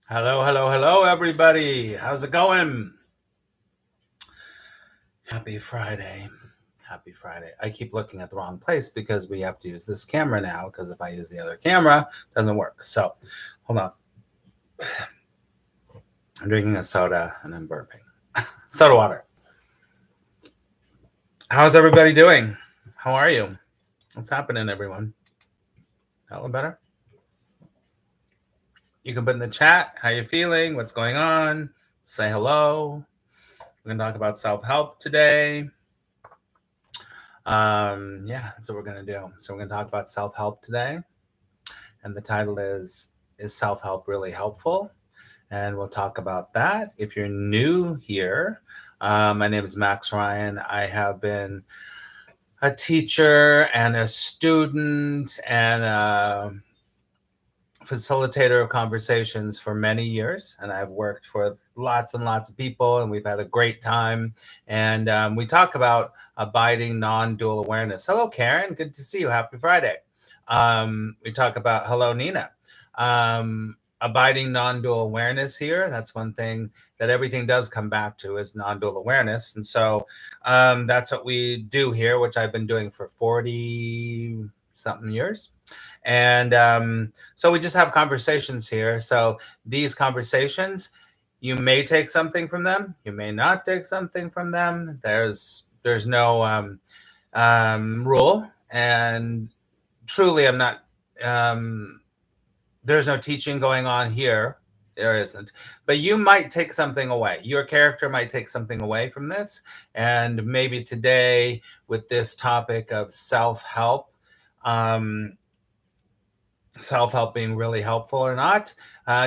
Hello, hello, hello, everybody. How's it going? Happy Friday. Happy Friday. I keep looking at the wrong place because we have to use this camera now, because if I use the other camera, it doesn't work. So, hold on. I'm drinking a soda and I'm burping. Soda water. How's everybody doing? How are you? What's happening, everyone? Feeling better? You can put in the chat how you feeling, what's going on, say hello. We're going to talk about self-help today. Yeah, that's what we're going to do. So we're going to talk about self-help today. And the title is Self-Help Really Helpful? And we'll talk about that. If you're new here, my name is Max Ryan. I have been a teacher and a student and a facilitator of conversations for many years, and I've worked for lots and lots of people, and we've had a great time. And we talk about abiding non-dual awareness. Hello, Karen. Good to see you. Happy Friday. We talk about, hello, Nina. Abiding non-dual awareness here. That's one thing that everything does come back to, is non-dual awareness. And so that's what we do here, which I've been doing for 40 something years. And so we just have conversations here. So these conversations, you may take something from them, you may not take something from them. There's no rule, and truly, I'm not. There's no teaching going on here. There isn't. But you might take something away. Your character might take something away from this. And maybe today, with this topic of self-help, self-help being really helpful or not,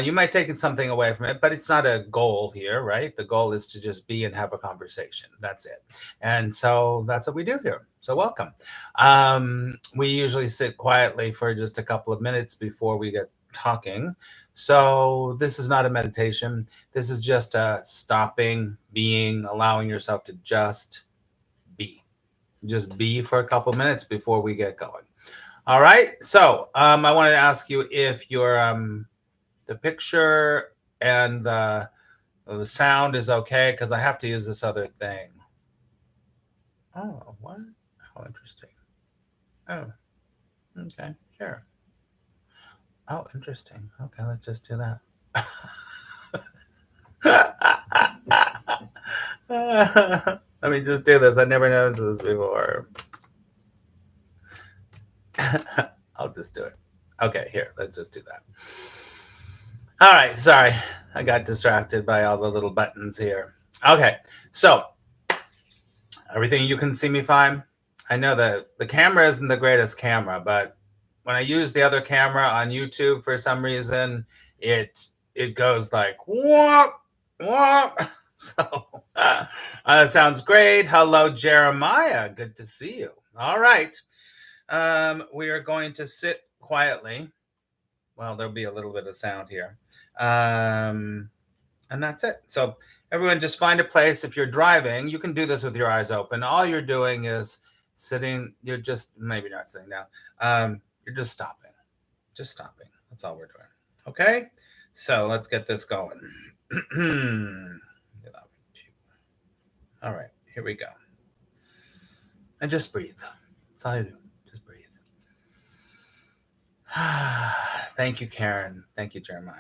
you might take something away from it, but it's not a goal here, right? The goal is to just be and have a conversation. That's it. And so that's what we do here. So welcome. We usually sit quietly for just a couple of minutes before we get talking. So this is not a meditation. This is just a stopping, being, allowing yourself to just be. Just be for a couple of minutes before we get going. All right. So I wanted to ask you if your the picture and the sound is okay, because I have to use this other thing. Oh, what? How interesting. Oh, okay, sure. Oh, interesting. Okay, let's just do that. Let me just do this. I never noticed this before. I'll just do it. Okay, here, let's just do that. All right, sorry. I got distracted by all the little buttons here. Okay, so everything, you can see me fine. I know that the camera isn't the greatest camera, but when I use the other camera on YouTube, for some reason, it goes like whoop, whoop. So sounds great. Hello, Jeremiah. Good to see you. All right. We are going to sit quietly. Well, there'll be a little bit of sound here. And that's it. So everyone, just find a place. If you're driving, you can do this with your eyes open. All you're doing is sitting. You're just, maybe not sitting down. You're just stopping. Just stopping. That's all we're doing. Okay? So let's get this going. All right, here we go. And just breathe. That's all you do. Just breathe. Thank you, Karen. Thank you, Jeremiah.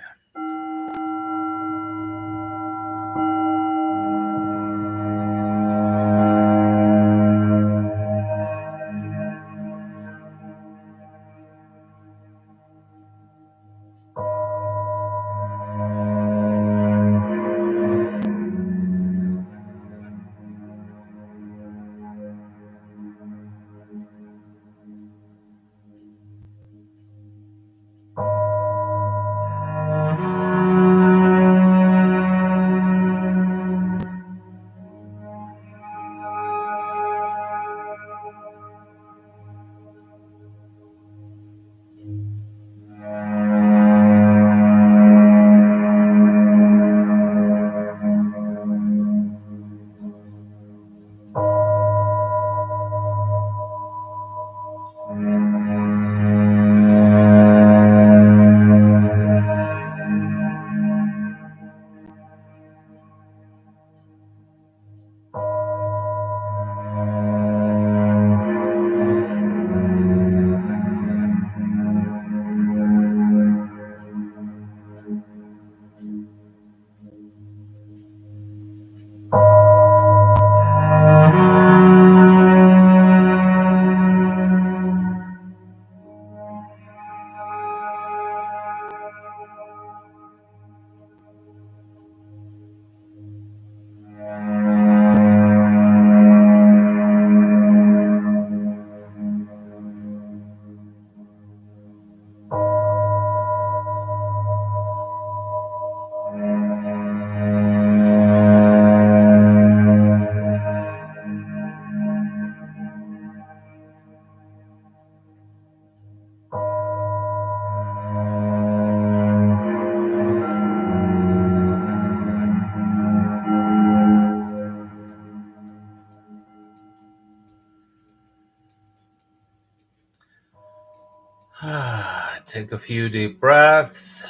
Take a few deep breaths.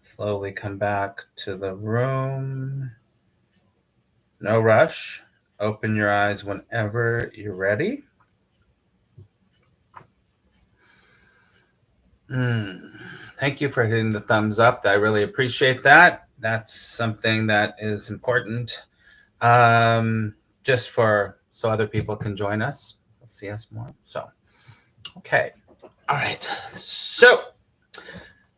Slowly come back to the room. No rush. Open your eyes whenever you're ready. Thank you for hitting the thumbs up. I really appreciate that. That's something that is important. Just so other people can join us, see us more. So, okay. All right. So,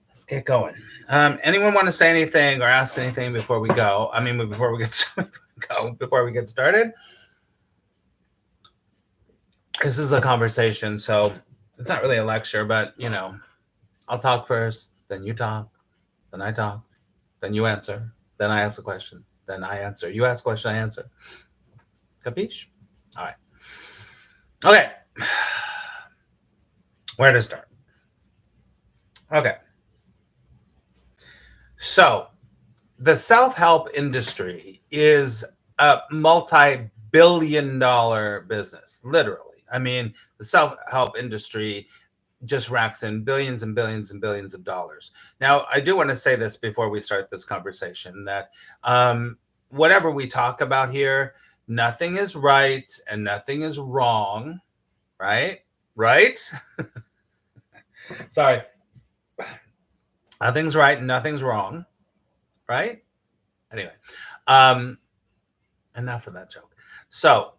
let's get going. Anyone want to say anything or ask anything before we go? I mean, before we get started. This is a conversation, so it's not really a lecture, but I'll talk first, then you talk, then I talk, then you answer, then I ask a question, then I answer. You ask a question, I answer. Capiche? All right. Okay. Where to start? Okay. So, the self-help industry is a multi-billion-dollar business, literally. I mean, the self-help industry just racks in billions and billions and billions of dollars. Now, I do want to say this before we start this conversation, that whatever we talk about here, nothing is right and nothing is wrong, right? Right? Sorry. Nothing's right and nothing's wrong, right? Anyway, enough of that joke. So,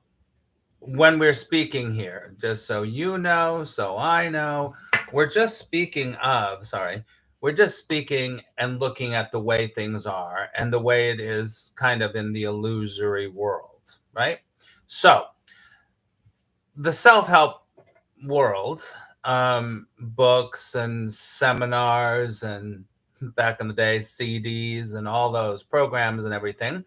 when we're speaking here, just so you know, so I know, we're just speaking and looking at the way things are and the way it is kind of in the illusory world, right? So, the self-help world, books and seminars and back in the day, CDs and all those programs and everything,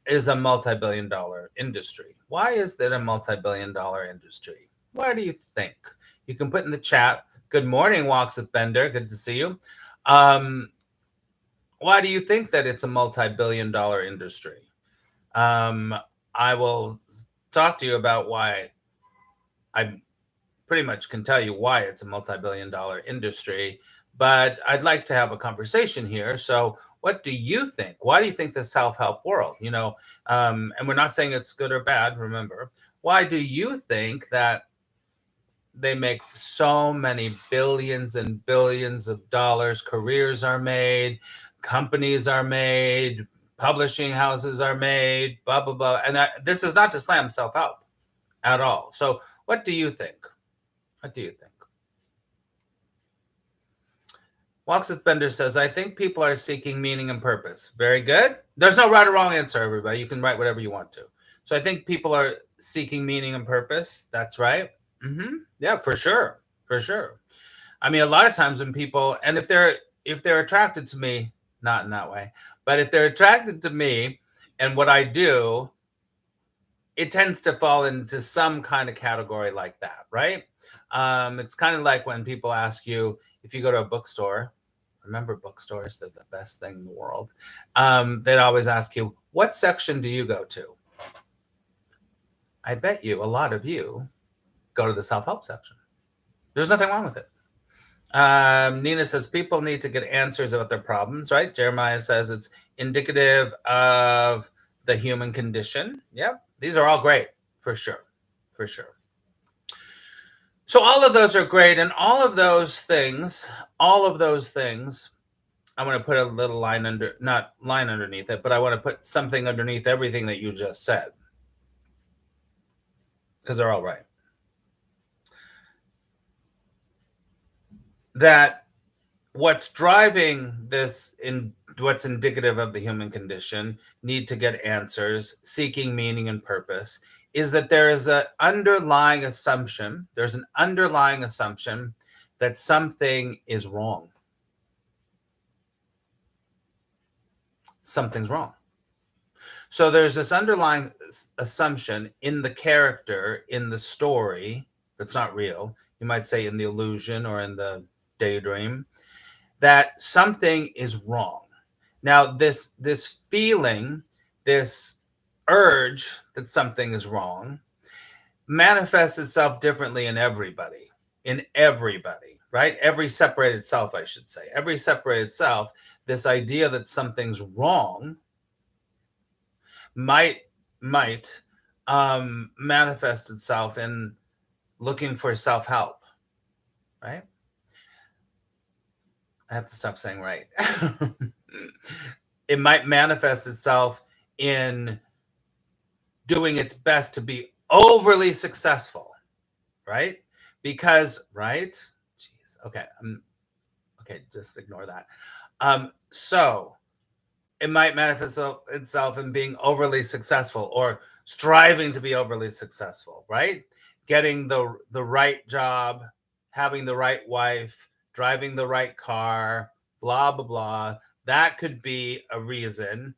is a multi-billion-dollar industry. Why is that a multi-billion-dollar industry? Why do you think? You can put in the chat. Good morning, Walks with Bender. Good to see you. Why do you think that it's a multi-billion-dollar industry? I will talk to you about why. I pretty much can tell you why it's a multi-billion-dollar industry, but I'd like to have a conversation here. So what do you think? Why do you think the self-help world, and we're not saying it's good or bad, remember, why do you think that they make so many billions and billions of dollars? Careers are made, companies are made, publishing houses are made, blah, blah, blah. And this is not to slam self-help at all. So what do you think? What do you think? Walks with Bender says, I think people are seeking meaning and purpose. Very good. There's no right or wrong answer, everybody. You can write whatever you want to. So I think people are seeking meaning and purpose. That's right. Yeah, for sure. For sure. I mean, a lot of times when people, and if they're attracted to me, not in that way, but if they're attracted to me and what I do, it tends to fall into some kind of category like that, right? It's kind of like when people ask you, if you go to a bookstore, remember bookstores, they're the best thing in the world. They'd always ask you, what section do you go to? I bet you a lot of you go to the self-help section. There's nothing wrong with it. Nina says, people need to get answers about their problems, right? Jeremiah says it's indicative of the human condition. Yep. These are all great, for sure. For sure. So all of those are great. And all of those things, I'm going to put a little line not line underneath it, but I want to put something underneath everything that you just said. Because they're all right. That what's driving this, what's indicative of the human condition, need to get answers, seeking meaning and purpose, is that there is an underlying assumption. There's an underlying assumption that something is wrong. Something's wrong. So there's this underlying assumption in the character, in the story, that's not real. You might say in the illusion or in the daydream, that something is wrong. Now, this feeling, this urge that something is wrong, manifests itself differently in everybody, right? Every separated self, I should say. Every separated self, this idea that something's wrong might manifest itself in looking for self-help, right? I have to stop saying right. It might manifest itself in doing its best to be overly successful, right? Because, right? Jeez. Okay. Okay. Just ignore that. So it might manifest itself in being overly successful or striving to be overly successful, right? Getting the right job, having the right wife, driving the right car, blah blah blah. That could be a reason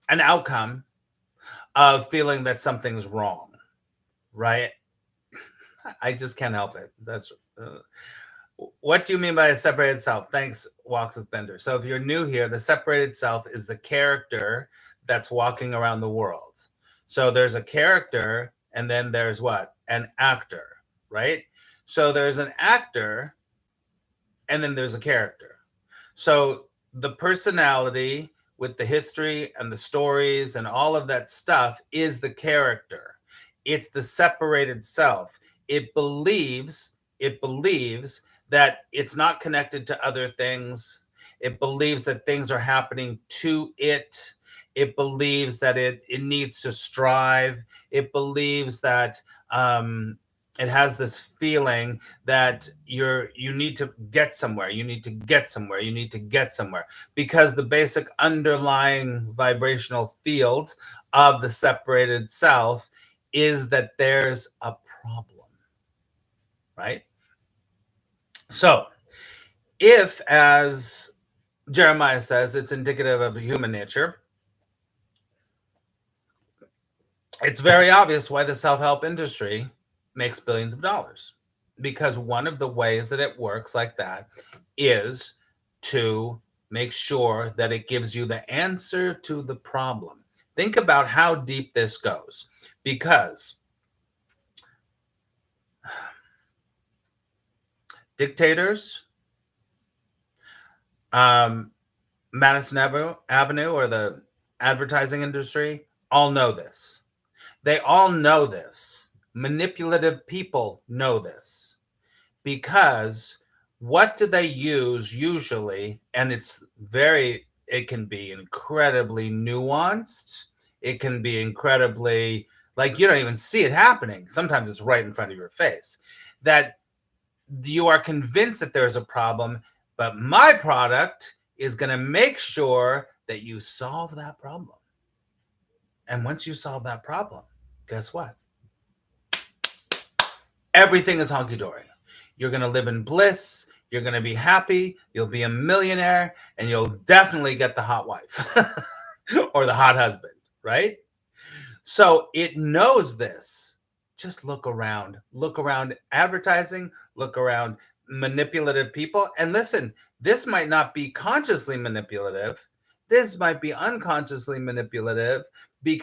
an outcome of feeling that something's wrong, right? I just can't help it. That's what do you mean by a separated self? Thanks, Walks with Bender. So if you're new here, the separated self is the character that's walking around the world. So there's a character, and then there's what? An actor, right? So there's an actor, and then there's a character. So the personality with the history and the stories and all of that stuff is the character. It's the separated self. It believes that it's not connected to other things. It believes that things are happening to it. It believes that it needs to strive. It believes that it has this feeling that you need to get somewhere. You need to get somewhere. You need to get somewhere, because the basic underlying vibrational fields of the separated self is that there's a problem, right? So if, as Jeremiah says, it's indicative of human nature, it's very obvious why the self-help industry makes billions of dollars, because one of the ways that it works like that is to make sure that it gives you the answer to the problem. Think about how deep this goes, because dictators, Madison Avenue, or the advertising industry, all know this. They all know this. Manipulative people know this, because what do they use usually? And it can be incredibly nuanced. It can be incredibly, like, you don't even see it happening. Sometimes it's right in front of your face, that you are convinced that there's a problem, but my product is going to make sure that you solve that problem. And once you solve that problem, guess what? Everything is honky-dory. You're going to live in bliss. You're going to be happy. You'll be a millionaire, and you'll definitely get the hot wife or the hot husband, right? So it knows this. Just look around. Look around advertising. Look around manipulative people. And listen, this might not be consciously manipulative. This might be unconsciously manipulative, by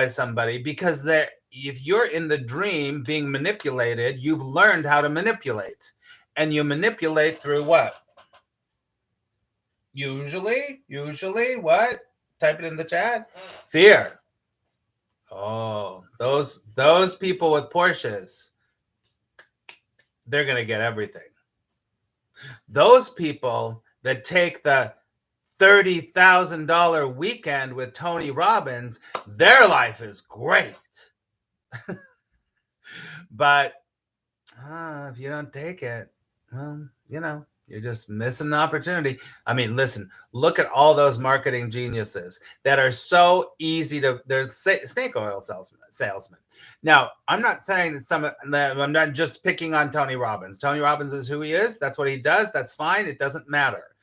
somebody, because if you're in the dream being manipulated, you've learned how to manipulate. And you manipulate through what? Usually what? Type it in the chat. Fear. Oh, those people with Porsches, they're going to get everything. Those people that take the $30,000 weekend with Tony Robbins, their life is great. But if you don't take it, well, you're just missing an opportunity. I mean, listen, look at all those marketing geniuses that are so easy they're snake oil salesmen. Now, I'm not saying that I'm not just picking on Tony Robbins. Tony Robbins is who he is. That's what he does. That's fine. It doesn't matter.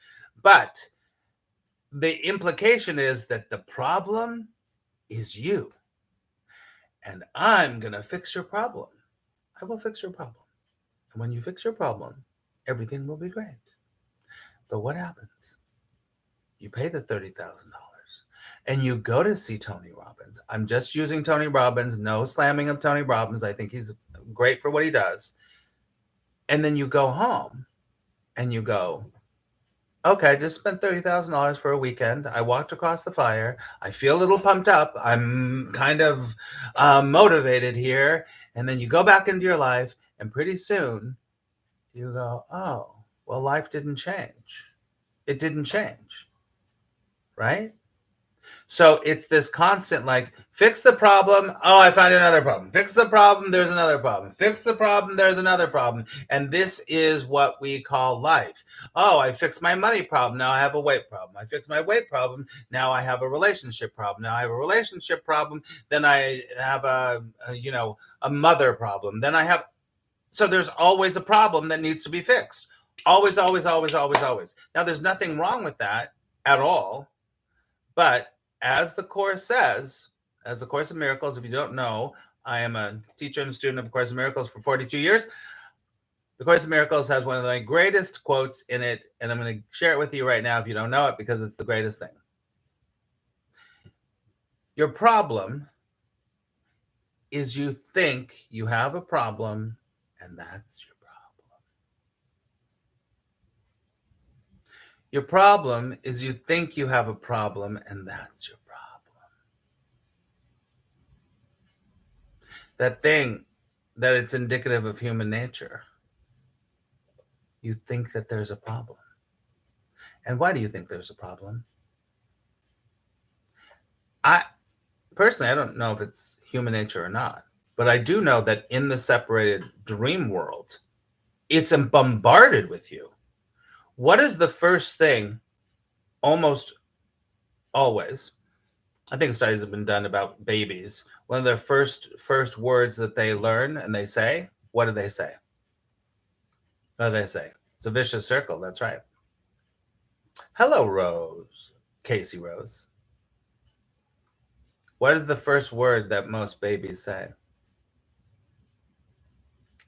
But the implication is that the problem is you. And I'm going to fix your problem. I will fix your problem. And when you fix your problem, everything will be great. But what happens? You pay the $30,000 and you go to see Tony Robbins. I'm just using Tony Robbins, no slamming of Tony Robbins. I think he's great for what he does. And then you go home and you go, okay, I just spent $30,000 for a weekend. I walked across the fire. I feel a little pumped up. I'm kind of motivated here. And then you go back into your life, and pretty soon you go, oh, well, life didn't change. It didn't change, right? So it's this constant, like, fix the problem. Oh, I found another problem. Fix the problem. There's another problem. Fix the problem. There's another problem. And this is what we call life. Oh, I fixed my money problem. Now I have a weight problem. I fixed my weight problem. Now I have a relationship problem. Now I have a relationship problem. Then I have a mother problem. Then I have, so there's always a problem that needs to be fixed. Always, always, always, always, always. Now there's nothing wrong with that at all. But as the Course says, as the Course in Miracles, if you don't know, I am a teacher and student of the Course in Miracles for 42 years. The Course in Miracles has one of my greatest quotes in it, and I'm going to share it with you right now if you don't know it, because it's the greatest thing. Your problem is you think you have a problem, and that's your problem. Your problem is you think you have a problem, and that's your problem. That thing that it's indicative of human nature. You think that there's a problem. And why do you think there's a problem? Personally, I don't know if it's human nature or not, but I do know that in the separated dream world, it's bombarded with you. What is the first thing, almost always, I think studies have been done about babies, one of their first words that they learn and they say, what do they say? What do they say? It's a vicious circle, that's right. Hello, Rose. Casey Rose. What is the first word that most babies say?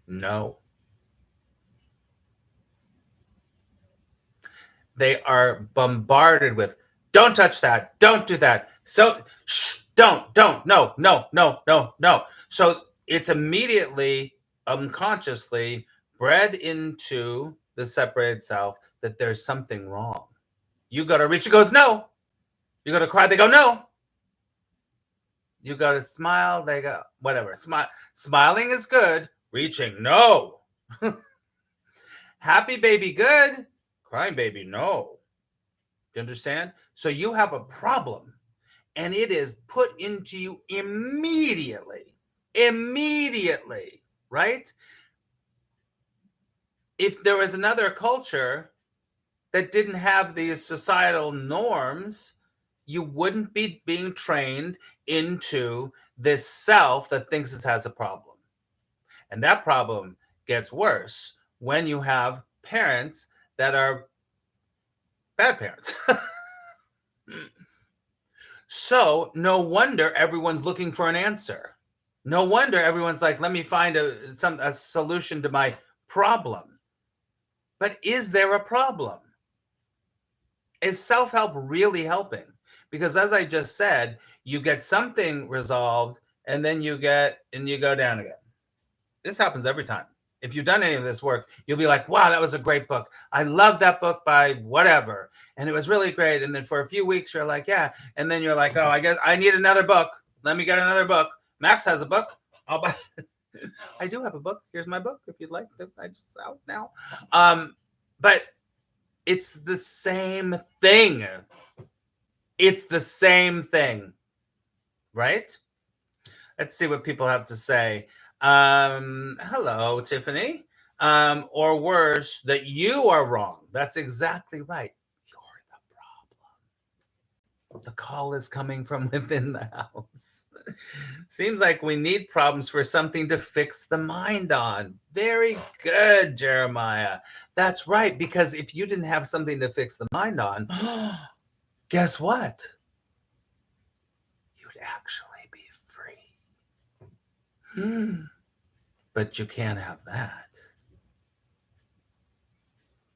No. They are bombarded with, don't touch that, don't do that, so shh, don't, no. So it's immediately, unconsciously bred into the separated self that there's something wrong. You go to reach, it goes no. You go to cry, they go no. You go to smile, they go whatever. Smiling is good, reaching no. Happy baby good, crying baby no. Do you understand? So you have a problem, and it is put into you immediately, right? If there was another culture that didn't have these societal norms, you wouldn't be being trained into this self that thinks it has a problem. And that problem gets worse when you have parents that are bad parents. So no wonder everyone's looking for an answer. No wonder everyone's like, let me find a solution to my problem. But is there a problem? Is self-help really helping? Because as I just said, you get something resolved and then you go down again. This happens every time. If you've done any of this work, you'll be like, wow, that was a great book. I love that book by whatever. And it was really great. And then for a few weeks, you're like, yeah. And then you're like, oh, I guess I need another book. Let me get another book. Max has a book. I'll buy. I do have a book. Here's my book if you'd like to. I just out now. But it's the same thing. It's the same thing, right? Let's see what people have to say. Hello, Tiffany. Or worse, that you are wrong. That's exactly right. You're the problem. The call is coming from within the house. Seems like we need problems for something to fix the mind on. Very good, Jeremiah. That's right, because if you didn't have something to fix the mind on, guess what? You'd actually be free. But you can't have that.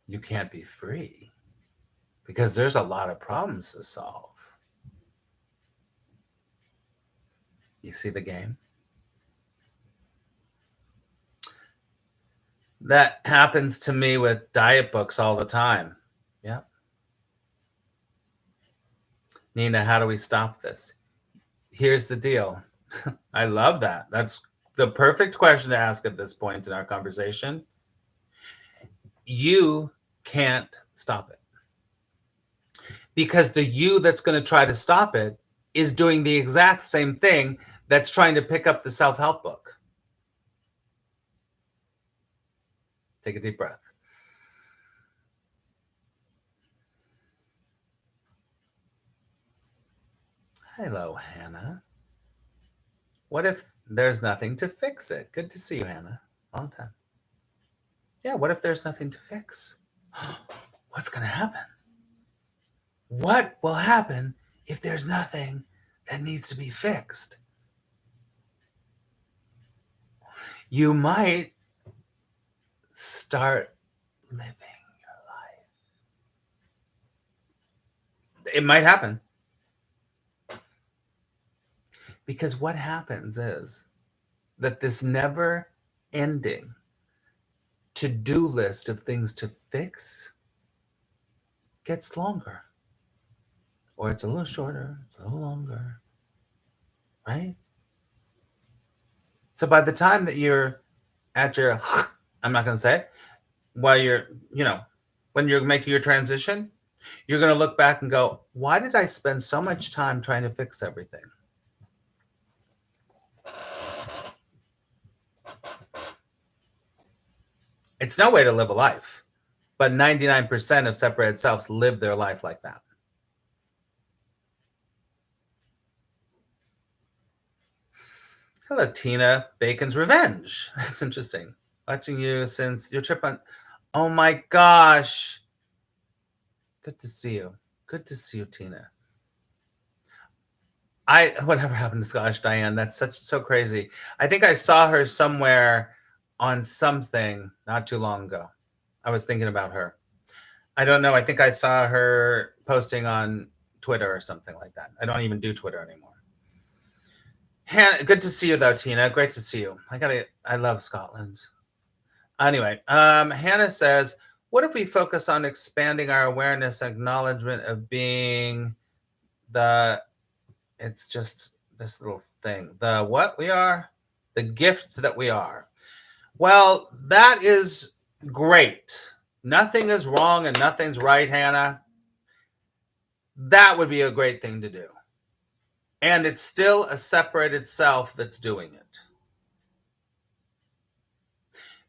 You can't be free because there's a lot of problems to solve. You see the game? That happens to me with diet books all the time. Yeah. Nina, how do we stop this? Here's the deal. I love that. That's the perfect question to ask at this point in our conversation. You can't stop it. Because the you that's going to try to stop it is doing the exact same thing that's trying to pick up the self-help book. Take a deep breath. Hello, Hannah. What if there's nothing to fix it? Good to see you, Hannah. Long time. Yeah, what if there's nothing to fix? What's going to happen? What will happen if there's nothing that needs to be fixed? You might start living your life. It might happen. Because what happens is that this never ending to-do list of things to fix gets longer. Or it's a little shorter, it's a little longer, right? So by the time that you're at your, I'm not going to say it, while you're, when you're making your transition, you're going to look back and go, why did I spend so much time trying to fix everything? It's no way to live a life, but 99% of separated selves live their life like that. Hello, Tina. Bacon's Revenge. That's interesting. Watching you since your trip on... Oh my gosh. Good to see you. Good to see you, Tina. Whatever happened to Scottish Diane? That's so crazy. I think I saw her somewhere on something not too long ago. I was thinking about her. I don't know. I think I saw her posting on Twitter or something like that. I don't even do Twitter anymore. Hannah, good to see you though, Tina. Great to see you. I love Scotland. Anyway, Hannah says, what if we focus on expanding our awareness, acknowledgement of being it's just this little thing, what we are, the gift that we are. Well, that is great. Nothing is wrong and nothing's right, Hannah. That would be a great thing to do. And it's still a separated self that's doing it.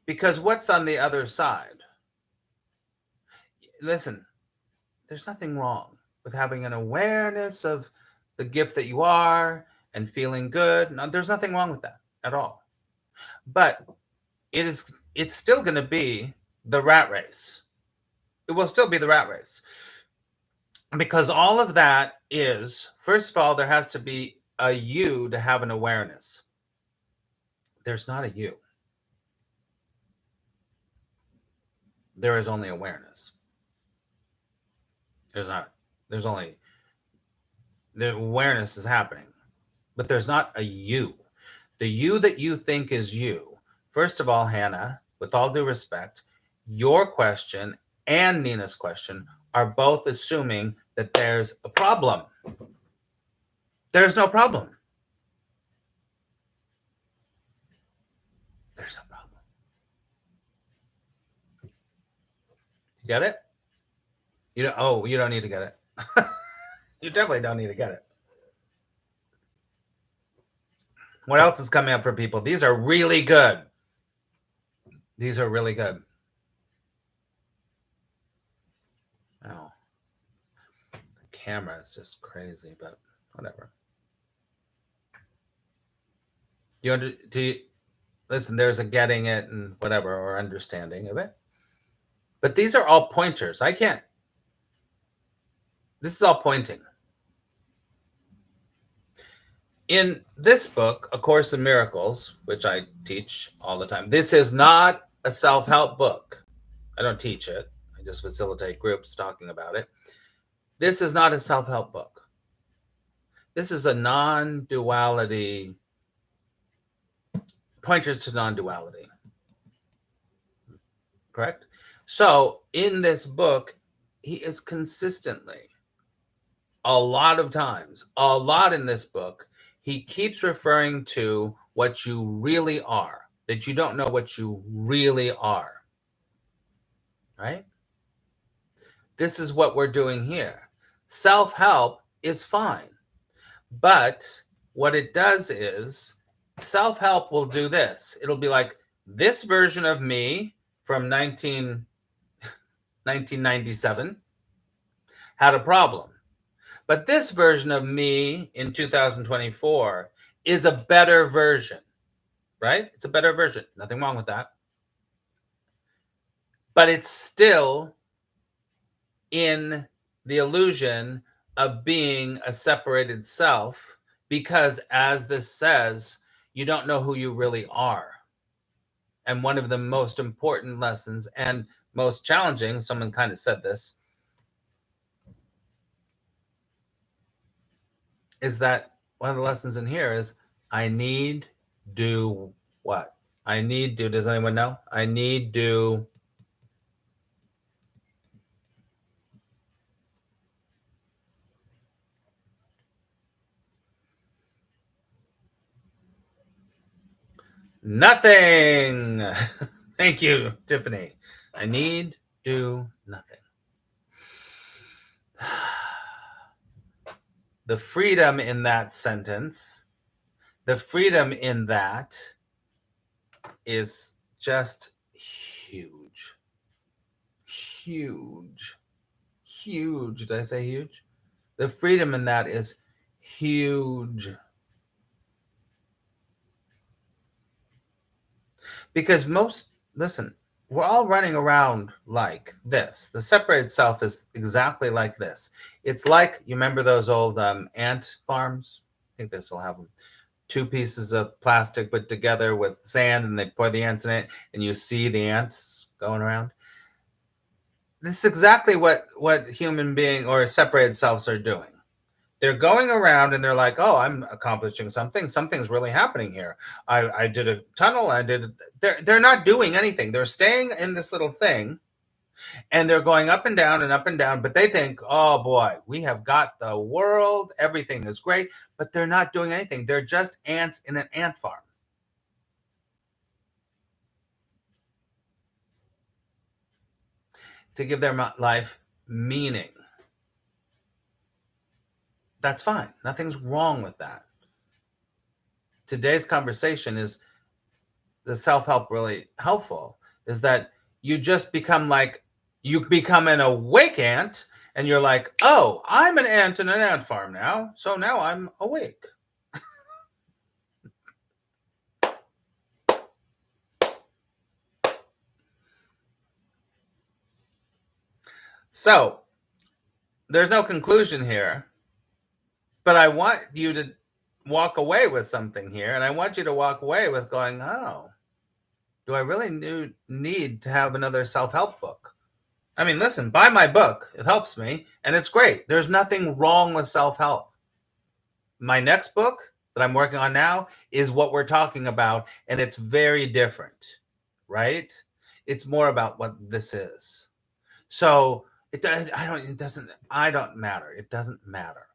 Because what's on the other side? Listen, there's nothing wrong with having an awareness of the gift that you are and feeling good. No, there's nothing wrong with that at all. But it's still going to be the rat race. It will still be the rat race. Because all of that is, first of all, there has to be a you to have an awareness. There's not a you. There is only awareness. There's only, the awareness is happening, but there's not a you. The you that you think is you. First of all, Hannah, with all due respect, your question and Nina's question are both assuming that there's a problem. There's no problem. There's no problem. You get it? You don't need to get it. You definitely don't need to get it. What else is coming up for people? These are really good. These are really good. Oh, the camera is just crazy, but whatever. Listen, there's a getting it and whatever, or understanding of it. But these are all pointers. This is all pointing. In this book, A Course in Miracles, which I teach all the time, this is not a self-help book. I don't teach it. I just facilitate groups talking about it. This is not a self-help book. This is a non-duality pointers to non-duality. Correct? So in this book, he is consistently, a lot of times, a lot in this book, he keeps referring to what you really are, that you don't know what you really are. Right? This is what we're doing here. Self-help is fine. But what it does is self-help will do this. It'll be like this version of me from 1997 had a problem. But this version of me in 2024 is a better version, right? It's a better version. Nothing wrong with that. But it's still in the illusion of being a separated self because, as this says, you don't know who you really are. And one of the most important lessons and most challenging, someone kind of said this, is that one of the lessons in here is I need do what? I need do, does anyone know? I need do nothing. Thank you, Tiffany. I need do nothing. The freedom in that sentence, the freedom in that is just huge. Huge. Huge. Did I say huge? The freedom in that is huge. Because listen, we're all running around like this. The separated self is exactly like this. It's like, you remember those old ant farms? I think this will have them. 2 pieces of plastic put together with sand, and they pour the ants in it, and you see the ants going around. This is exactly what human being or separated selves are doing. They're going around and they're like, oh, I'm accomplishing something. Something's really happening here. I did a tunnel. They're not doing anything. They're staying in this little thing, and they're going up and down and up and down. But they think, oh boy, we have got the world. Everything is great. But they're not doing anything. They're just ants in an ant farm. To give their life meaning. That's fine. Nothing's wrong with that. Today's conversation is the self-help really helpful, is that you just become like, you become an awake ant, and you're like, oh, I'm an ant in an ant farm now, so now I'm awake. So there's no conclusion here, but I want you to walk away with something here, and I want you to walk away with going, oh, do I really need to have another self-help book? I mean, listen, buy my book. It helps me, and it's great. There's nothing wrong with self-help. My next book that I'm working on now is what we're talking about, and it's very different, right? It's more about what this is. So it don't matter. It doesn't matter.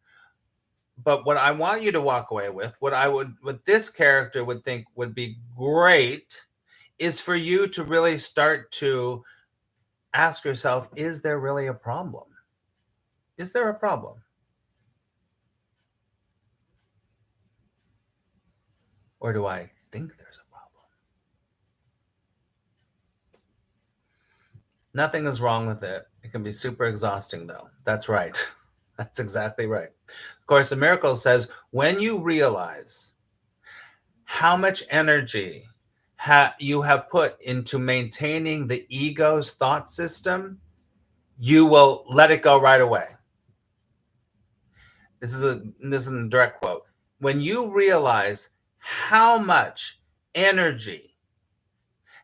But what I want you to walk away with, what this character would think would be great, is for you to really start to ask yourself, is there really a problem? Is there a problem? Or do I think there's a problem? Nothing is wrong with it. It can be super exhausting, though. That's right. That's exactly right. Of course, the Miracle says, when you realize how much energy you have put into maintaining the ego's thought system, you will let it go right away. This is a direct quote. When you realize how much energy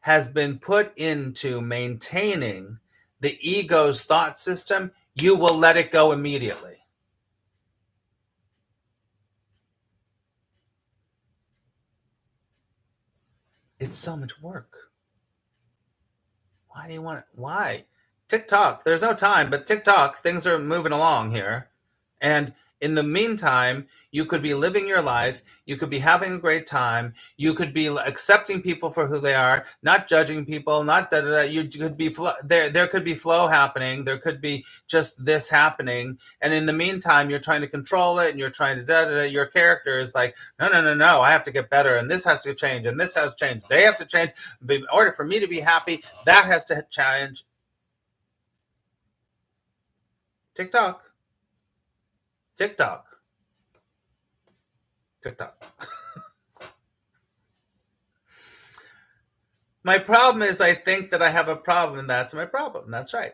has been put into maintaining the ego's thought system, you will let it go immediately. It's so much work. Why do you want it? Why? TikTok, there's no time, but TikTok, things are moving along here. And in the meantime, you could be living your life. You could be having a great time. You could be accepting people for who they are, not judging people, not da da da. You could be there could be flow happening. There could be just this happening. And in the meantime, you're trying to control it and you're trying to da da da. Your character is like, no, no, no, no, I have to get better. And this has to change. And this has to change. They have to change. In order for me to be happy, that has to change. TikTok. TikTok. TikTok. My problem is I think that I have a problem, and that's my problem. That's right.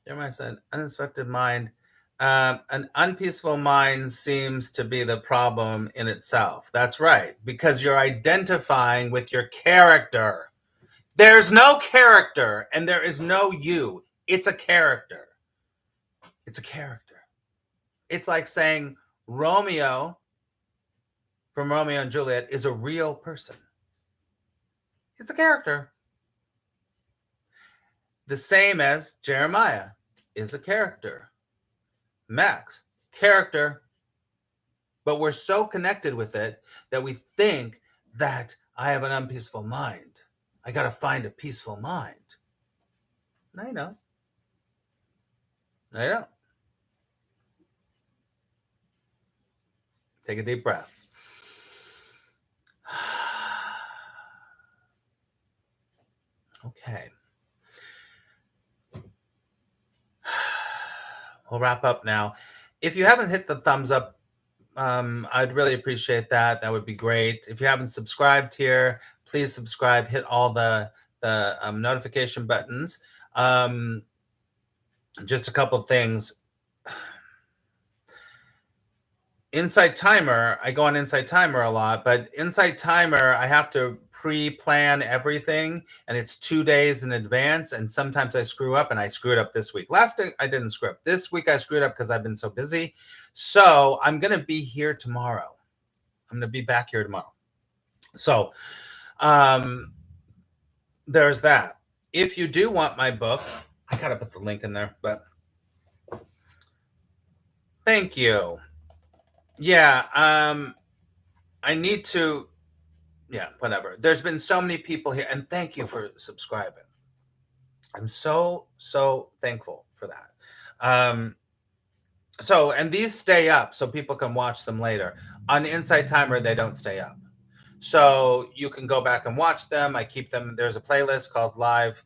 Jeremiah said, uninstructed mind. An unpeaceful mind seems to be the problem in itself. That's right, because you're identifying with your character. There's no character, and there is no you. It's a character. It's a character. It's like saying Romeo from Romeo and Juliet is a real person. It's a character. The same as Jeremiah is a character. Max, character. But we're so connected with it that we think that I have an unpeaceful mind. I got to find a peaceful mind. No, you don't. No, you don't. Take a deep breath. Okay. We'll wrap up now. If you haven't hit the thumbs up, I'd really appreciate that. That would be great. If you haven't subscribed here, please subscribe. Hit all the notification buttons. Just a couple things. Insight Timer, I go on Insight Timer a lot, but Insight Timer, I have to pre-plan everything, and it's 2 days in advance, and sometimes I screw up, and I screwed up this week. Last week, I didn't screw up. This week, I screwed up because I've been so busy. So I'm going to be here tomorrow. I'm going to be back here tomorrow. So there's that. If you do want my book, I got to put the link in there, but thank you. Yeah, I need to, yeah, whatever. There's been so many people here, and thank you for subscribing. I'm so thankful for that. So, and these stay up so people can watch them later. On Insight Timer, they don't stay up. So you can go back and watch them. I keep them. There's a playlist called live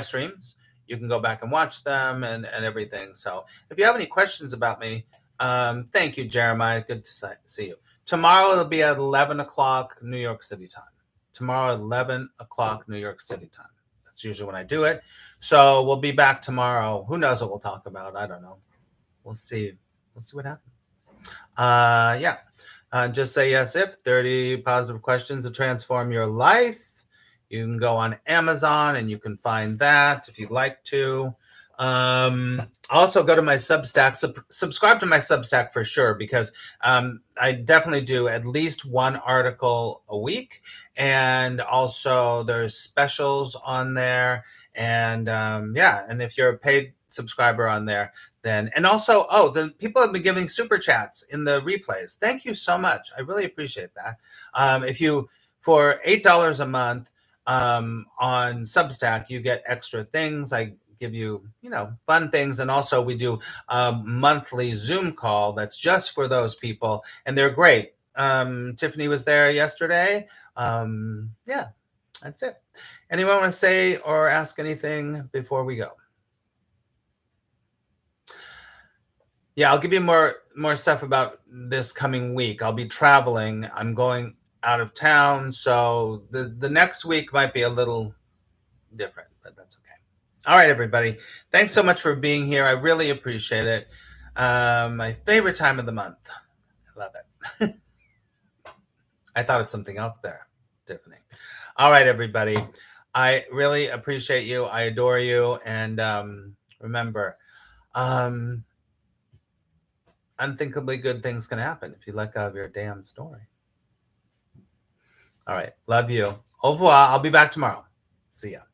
streams. You can go back and watch them and everything. So if you have any questions about me, thank you, Jeremiah. Good to see you. Tomorrow it'll be at 11 o'clock New York City time. Tomorrow at 11 o'clock New York City time. That's usually when I do it. So we'll be back tomorrow. Who knows what we'll talk about? I don't know. We'll see. We'll see what happens. Yeah. Just say yes if 30 positive questions to transform your life. You can go on Amazon and you can find that if you'd like to. Also go to my Substack. Subscribe to my Substack for sure, because I definitely do at least one article a week. And also there's specials on there. And yeah, and if you're a paid subscriber on there, then, and also, the people have been giving super chats in the replays. Thank you so much. I really appreciate that. If you, for $8 a month on Substack, you get extra things. I give you, fun things. And also we do a monthly Zoom call that's just for those people. And they're great. Tiffany was there yesterday. Yeah, that's it. Anyone want to say or ask anything before we go? Yeah, I'll give you more stuff about this coming week. I'll be traveling. I'm going out of town, so the next week might be a little different, but that's okay. All right, everybody. Thanks so much for being here. I really appreciate it. My favorite time of the month. I love it. I thought of something else there, Tiffany. All right, everybody. I really appreciate you. I adore you. And remember, unthinkably good things can happen if you let go of your damn story. All right. Love you. Au revoir. I'll be back tomorrow. See ya.